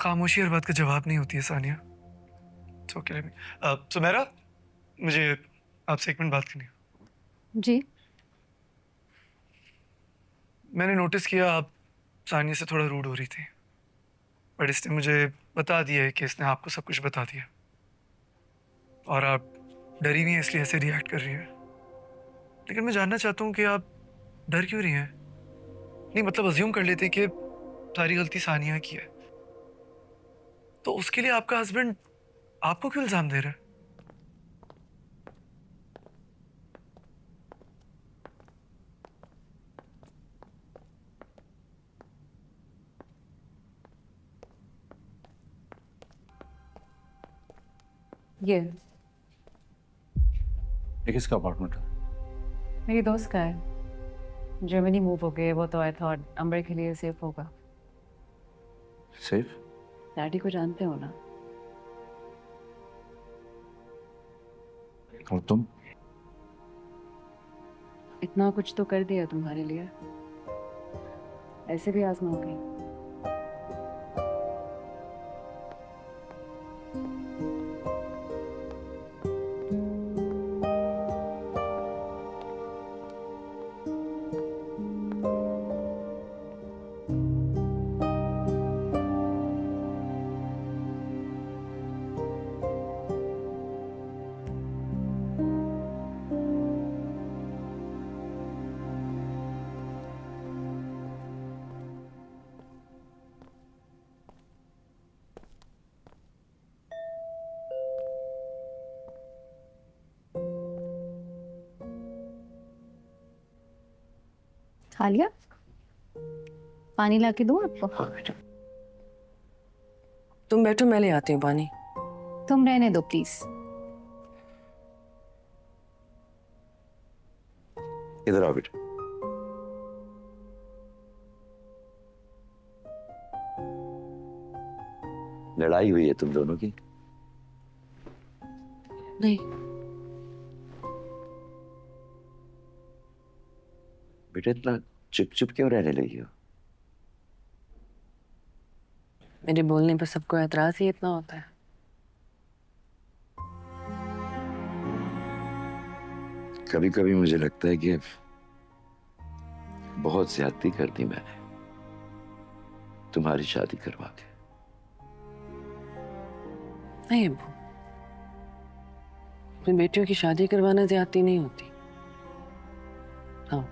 खामोशी हर बात का जवाब नहीं होती है सानिया। तो ओके लेट मी सुमेरा, मुझे आपसे एक मिनट बात करनी है। जी। मैंने नोटिस किया आप सानिया से थोड़ा रूड हो रही थी, बट इसने मुझे बता दिया है कि इसने आपको सब कुछ बता दिया और आप डरी हुई हैं इसलिए ऐसे रिएक्ट कर रही हैं। लेकिन मैं जानना चाहता हूँ कि आप डर क्यों रही हैं? नहीं मतलब अज्यूम कर लेते हैं कि सारी गलती सानिया की है, तो उसके लिए आपका हस्बैंड आपको क्यों इल्जाम दे रहा है? ये ये किसका अपार्टमेंट है? मेरी दोस्त का है। जर्मनी मूव हो गए वो, तो आई थॉट अम्बर के लिए सेफ होगा। सेफ? डैडी को जानते हो ना? और तुम? इतना कुछ तो कर दिया तुम्हारे लिए, ऐसे भी आजमाओगे? खा लिया? पानी ला के दूं आपको? हाँ बेटा, तुम बैठो, मैं ले आती हूँ पानी। तुम रहने दो प्लीज। इधर आओ बेटा। लड़ाई हुई है तुम दोनों की? नहीं। बेटा इतना चुप चुप क्यों रहने लगी हो? मेरे बोलने पर सबको एतराज ही इतना होता है। कभी कभी मुझे लगता है कि बहुत ज्यादती कर दी मैंने तुम्हारी शादी करवा के। नहीं अब्बू, अपनी बेटियों की शादी करवाना ज्यादती नहीं होती। हाँ,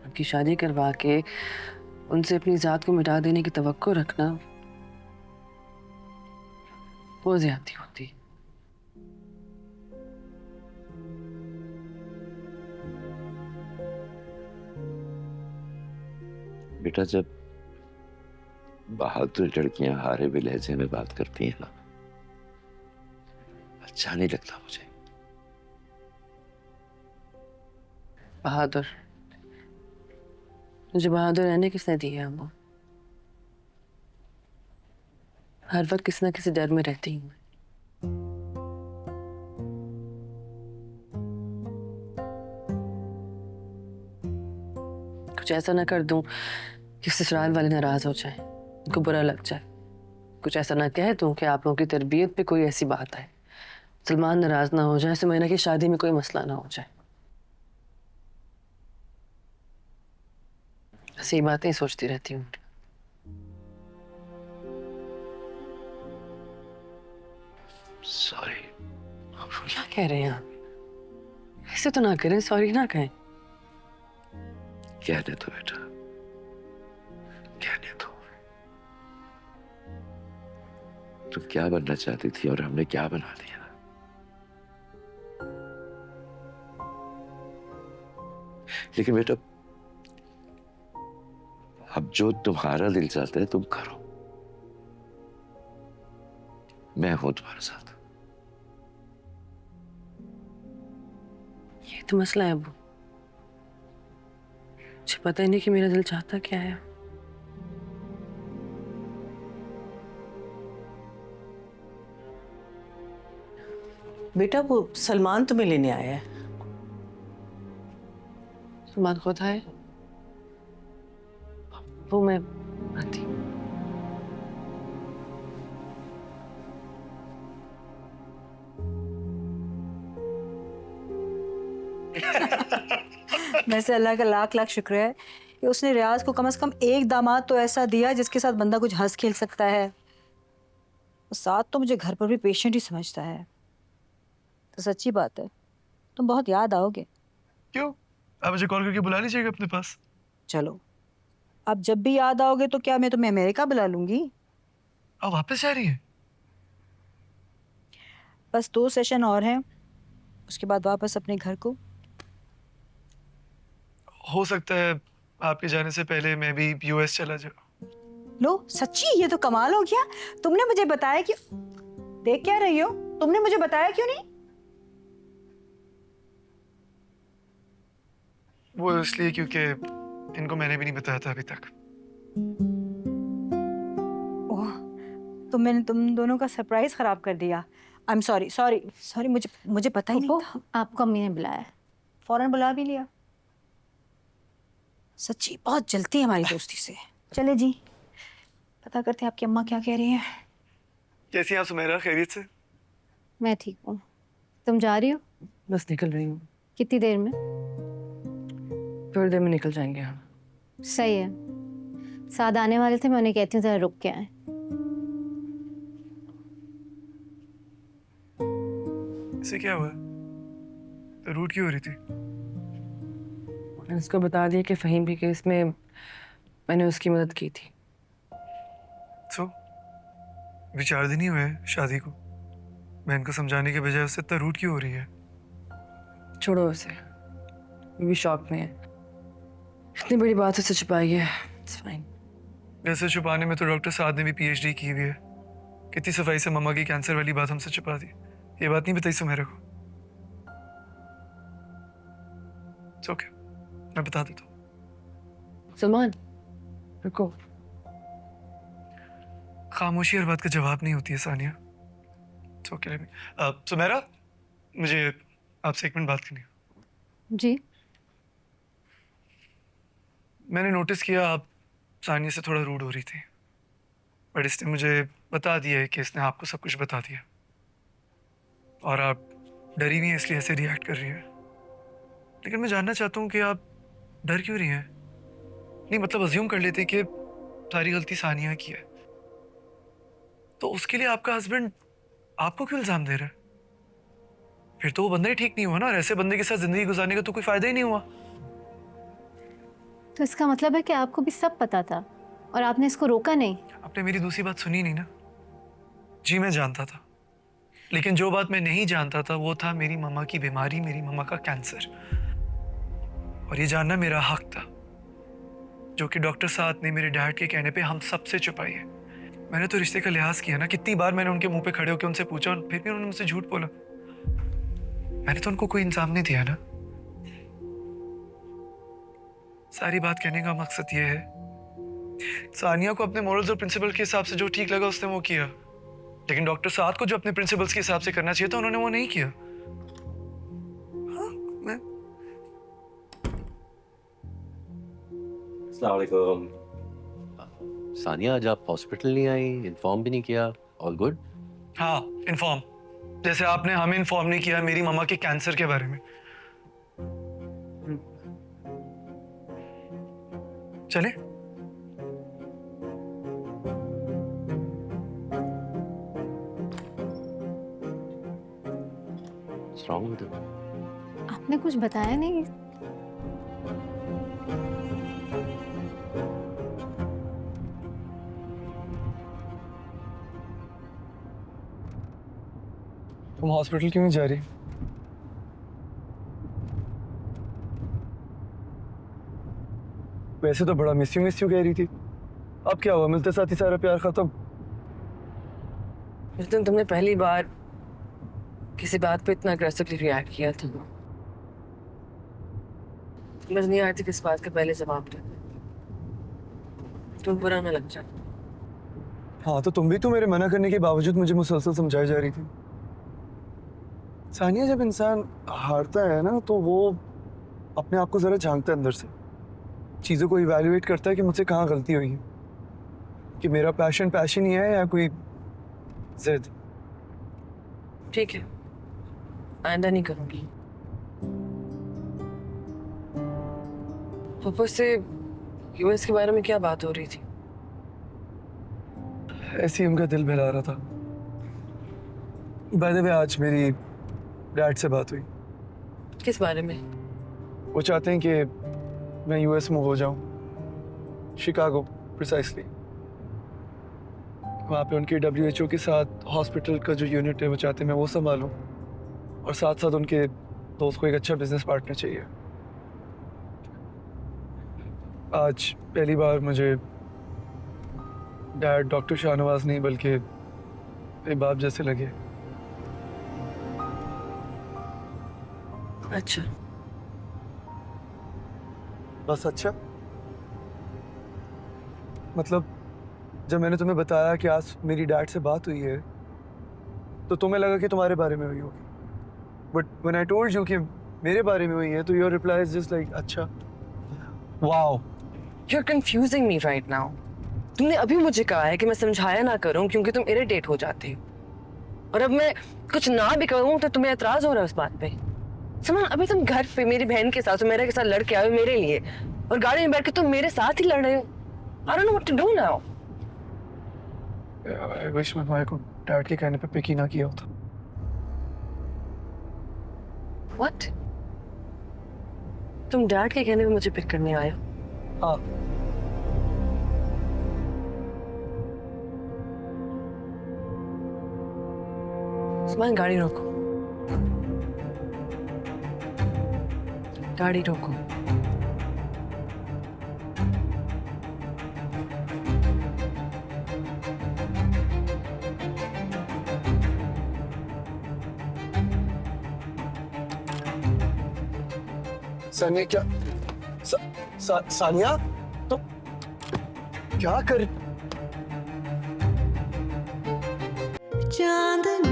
उनकी शादी करवा के उनसे अपनी जात को मिटा देने की तवक्को रखना, वो ज्यादती होती है। बेटा जब बहादुर लड़कियां हारे भी लहजे में बात करती हैं ना, अच्छा नहीं लगता मुझे। बहादुर? मुझे बहादुर रहने किसने दी है अम्मू? हर वक्त किसी ना किसी डर में रहती हूँ। कुछ ऐसा ना कर दूं कि ससुराल वाले नाराज हो जाए, उनको बुरा लग जाए। कुछ ऐसा ना कह दूं कि आप लोगों की तरबियत पे कोई ऐसी बात आए, सलमान नाराज ना हो जाए, सुमैना की शादी में कोई मसला ना हो जाए। ऐसी बातें सोचती रहती हूँ। सॉरी। क्या कह रहे हैं आप? ऐसे तो ना करें, सॉरी ना कहें। कहने दो बेटा, कहने दो। तुम क्या बनना चाहती थी और हमने क्या बना दिया? लेकिन बेटा अब जो तुम्हारा दिल चाहता है तुम करो, मैं हूं तुम्हारे साथ। ये तो मसला है अब्बू, मुझे पता ही नहीं कि मेरा दिल चाहता क्या है। बेटा वो सलमान तुम्हें लेने आया है। सलमान खुद आए? 嗯 वो मैं आती। 嗯 हूँ। 嗯 वो मैं आती हूँ। 嗯 वैसे अल्लाह का लाख लाख शुक्र है कि उसने रियाज को कम से कम एक दामाद तो ऐसा दिया जिसके साथ बंदा कुछ हंस खेल सकता है। और साथ तो मुझे घर पर भी पेशेंट ही समझता है। तो सच्ची बात है, तुम बहुत याद आओगे। क्यों? आप मुझे कॉल करके बुला लीजिएगा अपने पास। चलो, अब जब भी याद आओगे तो क्या मैं तुम्हें अमेरिका बुला लूंगी? आप वापस जा रही हैं? बस 2 सेशन और हैं, उसके बाद वापस अपने घर को। हो सकता है आपके जाने से पहले मैं भी यूएस चला जाऊं। लो सच्ची, ये तो कमाल हो गया। तुमने मुझे बताया क्यों? देख क्या रही हो? तुमने मुझे बताया क्यों नहीं? वो इसलिए क्योंकि इनको मैंने भी नहीं बताया था अभी तक। ओह, तो मैंने तुम दोनों का सरप्राइज खराब कर दिया। I am sorry sorry sorry, मुझे पता ही नहीं था। आपको अम्मी ने बुलाया है। फौरन बुला भी लिया। सच्ची बहुत जलती है हमारी दोस्ती से। चले जी, पता करते हैं आपकी अम्मा क्या कह रही हैं। कैसी हैं आप सुमेरा? खैरियत से? मैं ठीक हूँ। तुम जा रही हो? बस निकल रही हूँ, कितनी देर में? थोड़ी देर में निकल जाएंगे हम। सही है। साथ आने वाले थे, मैं उन्हें कहती हूँ जरा रुक के आए। इसे क्या हुआ? तो रूट क्यों हो रही थी? मैंने उसको बता दिया कि फहीम के केस में मैंने उसकी मदद की थी। सो अभी 4 दिन ही हुए हैं शादी को। बहन को समझाने के बजाय उससे इतना रूट क्यों हो रही है? छोड़ो उसे, वो भी शॉक में है। इतनी बड़ी बात उससे छुपाई है। It's fine. जैसे छुपाने में तो डॉक्टर साद ने भी पीएचडी की हुई है। कितनी सफाई से मम्मा की कैंसर वाली बात हमसे छुपा दी। ये बात नहीं बताई सुमेरा को। It's okay, मैं बता देता हूँ। सलमान रुको। खामोशी हर बात का जवाब नहीं होती है Sania. It's okay, let me- Sumera, मुझे आपसे 1 मिनट बात करनी है। जी। मैंने नोटिस किया आप सानिया से थोड़ा रूड हो रही थी, बट इसने मुझे बता दिया है कि इसने आपको सब कुछ बता दिया और आप डरी हुई हैं इसलिए ऐसे रिएक्ट कर रही हैं। लेकिन मैं जानना चाहता हूँ कि आप डर क्यों रही हैं? नहीं मतलब अज्यूम कर लेते कि सारी गलती सानिया की है, तो उसके लिए आपका हस्बैंड आपको क्यों इल्जाम दे रहा है? फिर तो वो बंदा ही ठीक नहीं हुआ ना, और ऐसे बंदे के साथ जिंदगी गुजारने का तो कोई फायदा ही नहीं हुआ। तो इसका मतलब है कि आपको भी सब पता था और आपने इसको रोका नहीं? आपने मेरी दूसरी बात सुनी नहीं ना। जी मैं जानता था, लेकिन जो बात मैं नहीं जानता था वो था मेरी मम्मा की बीमारी, मेरी मम्मा का कैंसर। और ये जानना मेरा हक था, जो कि डॉक्टर साद ने मेरे डैड के कहने पे हम सबसे छुपाई है। मैंने तो रिश्ते का लिहाज किया ना। कितनी बार मैंने उनके मुंह पे खड़े होकर उनसे पूछा, और फिर भी उन्होंने मुझसे झूठ बोला। मैंने तो उनको कोई इंसाफ नहीं दिया ना। सारी बात कहने का मकसद ये है, सानिया को अपने मॉरल्स और प्रिंसिपल के हिसाब से जो ठीक लगा उसने वो किया, लेकिन डॉक्टर साद को जो अपने प्रिंसिपल्स के हिसाब से करना चाहिए था उन्होंने वो नहीं किया। हाँ, मैं अस्सलाम वालेकुम। सानिया, आज आप हॉस्पिटल नहीं आई, इन्फॉर्म भी नहीं किया। All good? हाँ इन्फॉर्म, जैसे आपने हमें इन्फॉर्म नहीं किया मेरी मम्मा के कैंसर के बारे में। चले? What's wrong with him? आपने कुछ बताया नहीं? तुम हॉस्पिटल क्यों नहीं जा रही? वैसे तो बड़ा मिस यू कह रही थी। अब क्या हुआ? मिलते साथ ही सारा प्यार खत्म? जिस दिन तुमने पहली बार किसी बात पे इतना अग्रेसिवली रिएक्ट किया था, समझ नहीं आ रही थी किस बात का पहले जवाब दे। तुम बुरा ना लग जाए। हाँ तो तुम भी तो मेरे मना करने के बावजूद मुझे मुसलसल समझाई जा रही थी। सानिया, जब इंसान हारता है ना तो वो अपने आप को जरा झांकता है अंदर से, चीज़ों को इवैल्यूएट करता है कि मुझसे कहाँ गलती हुई है, कि मेरा पैशन ही है या कोई जिद। ठीक है, आइंदा नहीं करूंगी। पापा से यूएस के बारे में क्या बात हो रही थी? ऐसे ही उनका दिल बहला रहा था। बाय द वे आज मेरी डैड से बात हुई। किस बारे में? वो चाहते हैं कि मैं यूएस मूव हो जाऊं, शिकागो प्रिसाइसली। वहाँ पे उनके WHO के साथ हॉस्पिटल का जो यूनिट है वो चाहते हैं मैं वो संभालूं, और साथ साथ उनके दोस्त को एक अच्छा बिजनेस पार्टनर चाहिए। आज पहली बार मुझे डैड डॉक्टर शाहनवाज नहीं बल्कि एक बाप जैसे लगे। अच्छा, बस अच्छा? मतलब जब मैंने तुम्हें बताया कि आज मेरी डैड से बात हुई है तो तुम्हें लगा कि तुम्हारे बारे में हुई होगी, but when I told you कि मेरे बारे में हुई है तो your reply is just like अच्छा, wow. You are confusing me right now. तुमने अभी मुझे कहा है कि मैं समझाया ना करूं क्योंकि तुम इरिटेट हो जाती हो, और अब मैं कुछ ना भी करूं तो तुम्हें एतराज हो रहा है उस बात पे। समान, अभी तुम घर पे मेरी बहन के साथ मेरे के साथ लड़के आए हो मेरे लिए, और गाड़ी में बैठ के तुम मेरे साथ ही लड़ रहे हो। I don't know what to do now. I wish मैं तुम्हारे को डैड के कहने पे पिक ही ना किया होता। What? तुम डैड के कहने पे मुझे पिक करने आए हो? हाँ, समान, गाड़ी रोको, गाड़ी रोको। सानिया क्या सानिया तो क्या कर चांदनी